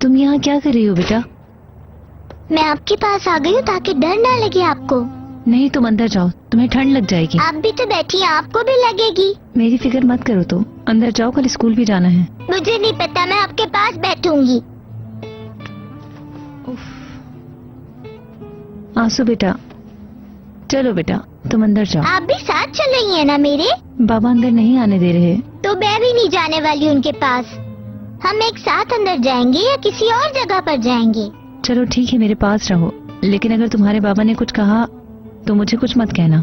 तुम यहाँ क्या कर रही हो बेटा? मैं आपके पास आ गई हूँ ताकि डर ना लगे आपको। नहीं, तुम अंदर जाओ, तुम्हें ठंड लग जाएगी। आप भी तो बैठी हैं, आपको भी लगेगी। मेरी फिक्र मत करो, तुम अंदर जाओ, कल स्कूल भी जाना है। मुझे नहीं पता, मैं आपके पास बैठूंगी। आंसू बेटा, चलो बेटा तुम अंदर जाओ। आप भी साथ चल रही हैं ना मेरे? बाबा अंदर नहीं आने दे रहे। तो मैं भी नहीं जाने वाली उनके पास। हम एक साथ अंदर जाएंगे या किसी और जगह पर जाएंगे? चलो ठीक है, मेरे पास रहो, लेकिन अगर तुम्हारे बाबा ने कुछ कहा तो मुझे कुछ मत कहना।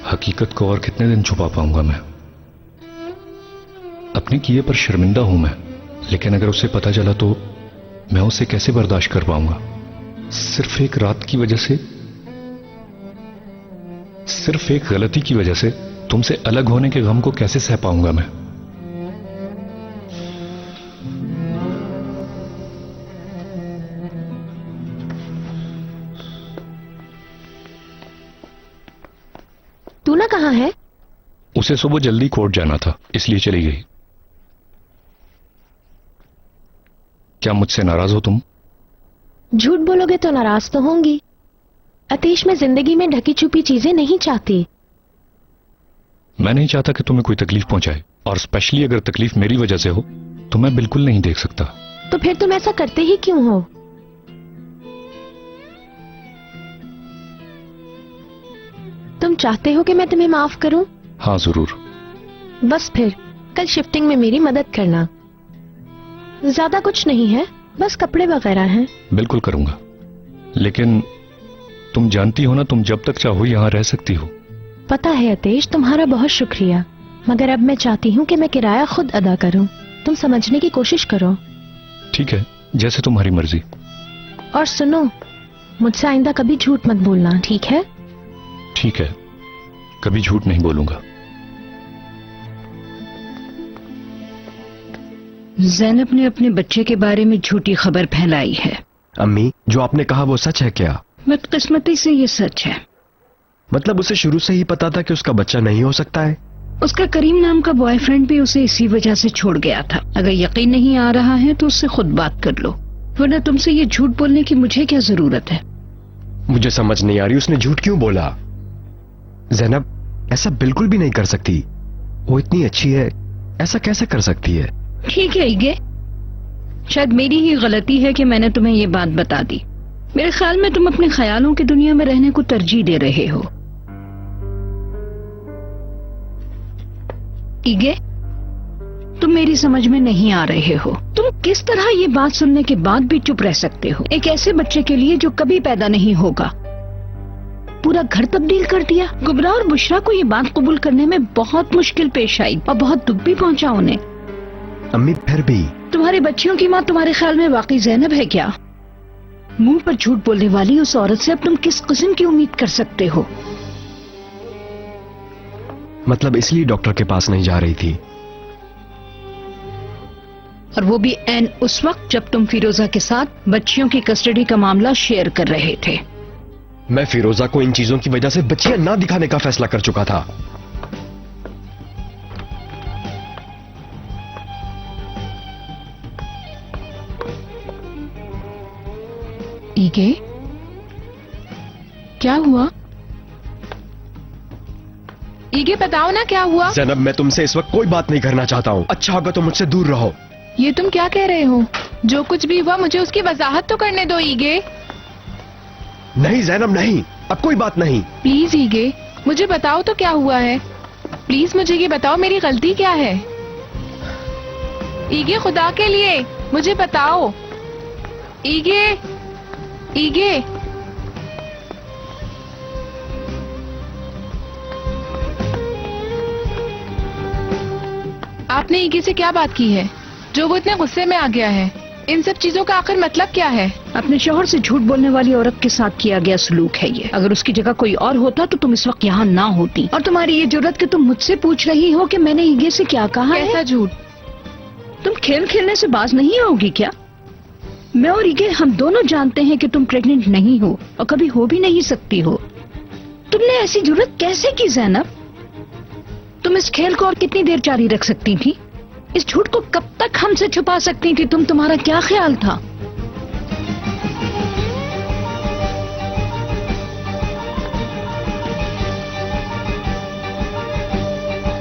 हकीकत को और कितने दिन छुपा पाऊंगा मैं? अपने किए पर शर्मिंदा हूं मैं, लेकिन अगर उसे पता चला तो मैं उसे कैसे बर्दाश्त कर पाऊंगा? सिर्फ एक रात की वजह से, सिर्फ एक गलती की वजह से तुमसे अलग होने के गम को कैसे सह पाऊंगा मैं? टूना कहाँ है? उसे सुबह जल्दी कोर्ट जाना था, इसलिए चली गई। क्या मुझसे नाराज हो तुम? झूठ बोलोगे तो नाराज तो होंगी। अतीश, मैं जिंदगी में ढकी छुपी चीजें नहीं चाहती। मैं नहीं चाहता कि तुम्हें कोई तकलीफ पहुंचाए, और स्पेशली अगर तकलीफ मेरी वजह से हो तो मैं बिल्कुल नहीं देख सकता। तो फिर तुम ऐसा करते ही क्यों हो? तुम चाहते हो कि मैं तुम्हें माफ करूं? हाँ जरूर। बस फिर कल शिफ्टिंग में मेरी मदद करना। ज्यादा कुछ नहीं है, बस कपड़े वगैरह हैं। बिल्कुल करूंगा, लेकिन तुम जानती हो ना, तुम जब तक चाहो यहां रह सकती हो। पता है अतेश, तुम्हारा बहुत शुक्रिया, मगर अब मैं चाहती हूँ कि मैं किराया खुद अदा करूँ। तुम समझने की कोशिश करो। ठीक है, जैसे तुम्हारी मर्जी। और सुनो, मुझसे आइंदा कभी झूठ मत बोलना, ठीक है? ठीक है, कभी झूठ नहीं बोलूंगा। ज़ैनब ने अपने बच्चे के बारे में झूठी खबर फैलाई है। अम्मी, जो आपने कहा वो सच है क्या? बदकिस्मती से ये सच है। मतलब उसे शुरू से ही पता था कि उसका बच्चा नहीं हो सकता है? उसका करीम नाम का बॉयफ्रेंड भी उसे इसी वजह से छोड़ गया था। अगर यकीन नहीं आ रहा है तो उससे खुद बात कर लो, वरना तुमसे ये झूठ बोलने की मुझे क्या जरूरत है? मुझे समझ नहीं आ रही उसने झूठ क्यों बोला। ज़ैनब ऐसा बिल्कुल भी नहीं कर सकती, वो इतनी अच्छी है, ऐसा कैसे कर सकती है? ठीक है ईगे, शायद मेरी ही गलती है कि मैंने तुम्हें ये बात बता दी। मेरे ख्याल में तुम अपने ख्यालों की दुनिया में रहने को तरजीह दे रहे हो। ईगे, तुम मेरी समझ में नहीं आ रहे हो। तुम किस तरह ये बात सुनने के बाद भी चुप रह सकते हो? एक ऐसे बच्चे के लिए जो कभी पैदा नहीं होगा। पूरा घर तब्दील कर दिया। गुबरा और बुशरा को ये बात कबूल करने में बहुत मुश्किल पेश आई और बहुत दुख भी पहुंचा उन्हें। अम्मी फिर भी तुम्हारे बच्चियों की माँ तुम्हारे ख्याल में वाकई ज़ैनब है क्या? मुंह पर झूठ बोलने वाली उस औरत से अब तुम किस किस्म की उम्मीद कर सकते हो? मतलब इसलिए डॉक्टर के पास नहीं जा रही थी? और वो भी ऐन उस वक्त जब तुम फिरोजा के साथ बच्चियों की कस्टडी का मामला शेयर कर रहे थे। मैं फिरोजा को इन चीजों की वजह से बच्चियां ना दिखाने का फैसला कर चुका था। ईगे, क्या हुआ? ईगे बताओ ना क्या हुआ? ज़ैनब, मैं तुमसे इस वक्त कोई बात नहीं करना चाहता हूँ। अच्छा होगा तो मुझसे दूर रहो। ये तुम क्या कह रहे हो? जो कुछ भी हुआ मुझे उसकी वजाहत तो करने दो ईगे। नहीं ज़ैनब नहीं, अब कोई बात नहीं। प्लीज ईगे, मुझे बताओ तो क्या हुआ है। प्लीज मुझे ये बताओ, मेरी गलती क्या है? ईगे, खुदा के लिए मुझे बताओ। ईगे, ईगे। आपने ईगे से क्या बात की है जो वो इतने गुस्से में आ गया है? इन सब चीजों का आखिर मतलब क्या है? अपने शौहर से झूठ बोलने वाली औरत के साथ किया गया सलूक है ये। अगर उसकी जगह कोई और होता तो तुम इस वक्त यहाँ ना होती। और तुम्हारी ये जरूरत कि तुम मुझसे पूछ रही हो कि मैंने ईगे से क्या कहा है? कैसा झूठ? तुम खेल खेलने से बाज नहीं आओगी क्या? मैं और इगे हम दोनों जानते हैं कि तुम प्रेग्नेंट नहीं हो और कभी हो भी नहीं सकती हो। तुमने ऐसी जरूरत कैसे की ज़ैनब? तुम इस खेल को और कितनी देर जारी रख सकती थी? इस झूठ को कब तक हमसे छुपा सकती थी तुम? तुम्हारा क्या ख्याल था?